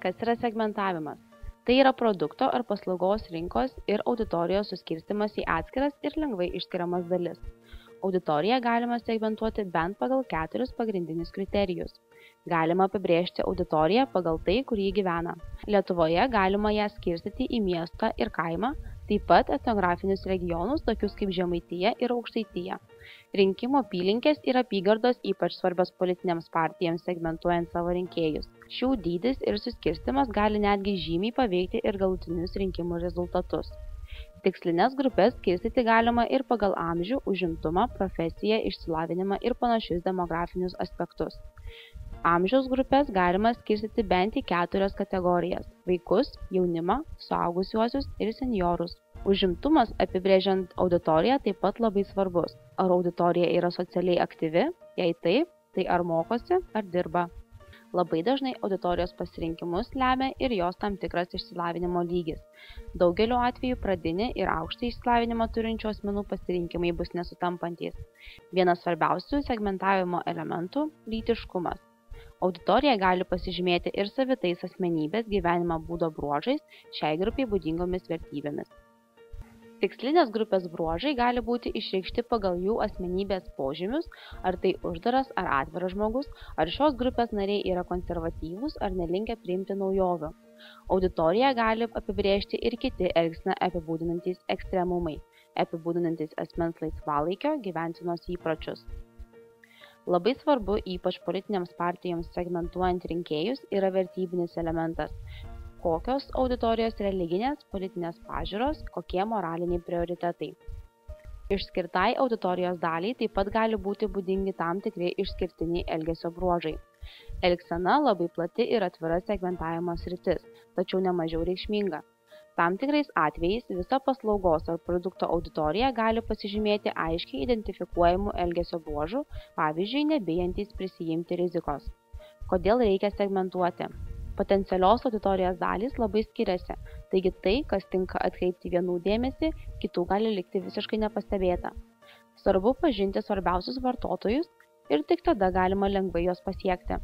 Kas yra segmentavimas? Tai yra produkto ar paslaugos rinkos ir auditorijos suskirstymas į atskiras ir lengvai išskiriamas dalis. Auditoriją galima segmentuoti bent pagal 4 pagrindinius kriterijus. Galima apibrėžti auditoriją pagal tai, kur ji gyvena. Lietuvoje galima ją skirstyti į miestą ir kaimą, taip pat etnografinius regionus, tokius kaip Žemaitija ir Aukštaitija. Rinkimų apylinkės ir apygardos ypač svarbios politinėms partijoms segmentuojant savo rinkėjus. Šių dydis ir suskirstymas gali netgi žymiai paveikti ir galutinius rinkimų rezultatus. Tikslinės grupės skirstyti galima ir pagal amžių, užimtumą, profesiją, išsilavinimą ir panašius demografinius aspektus. Amžiaus grupės galima skirstyti bent į 4 kategorijas – vaikus, jaunimą, suaugusiuosius ir senjorus. Užimtumas apibrėžiant auditoriją taip pat labai svarbus. Ar auditorija yra socialiai aktyvi? Jei taip, tai ar mokosi, ar dirba? Labai dažnai auditorijos pasirinkimus lemia ir jos tam tikras išsilavinimo lygis. Daugeliu atveju pradinį ir aukštą išsilavinimą turinčių asmenų pasirinkimai bus nesutampantys. Vienas svarbiausių segmentavimo elementų – lytiškumas. Auditorija gali pasižymėti ir savitais asmenybės gyvenimo būdo bruožais, šiai grupiai būdingomis vertybėmis. Tikslinės grupės bruožai gali būti išreikšti pagal jų asmenybės požymius, ar tai uždaras ar atviras žmogus, ar šios grupės nariai yra konservatyvūs ar nelinkę priimti naujovių. Auditoriją gali apibrėžti ir kiti elgseną apibūdinantys ekstremumai, apibūdinantys asmens laisvalaikio gyvensenos įpročius. Labai svarbu, ypač politinėms partijoms segmentuojant rinkėjus, yra vertybinis elementas. Kokios auditorijos religinės, politinės pažiūros, kokie moraliniai prioritetai. Išskirtai auditorijos daliai taip pat gali būti būdingi tam tikri išskirtiniai elgesio bruožai. Elgsena labai plati ir atvira segmentavimo sritis, tačiau nemažiau reikšminga. Tam tikrais atvejais visa paslaugos ar produkto auditorija gali pasižymėti aiškiai identifikuojamų elgesio bruožų, pavyzdžiui, nebijantys prisijimti rizikos. Kodėl reikia segmentuoti? Potencialios auditorijos dalys labai skiriasi, taigi tai, kas tinka atkreipti vienų dėmesį, kitų gali likti visiškai nepastebėta. Svarbu pažinti svarbiausius vartotojus ir tik tada galima lengvai juos pasiekti.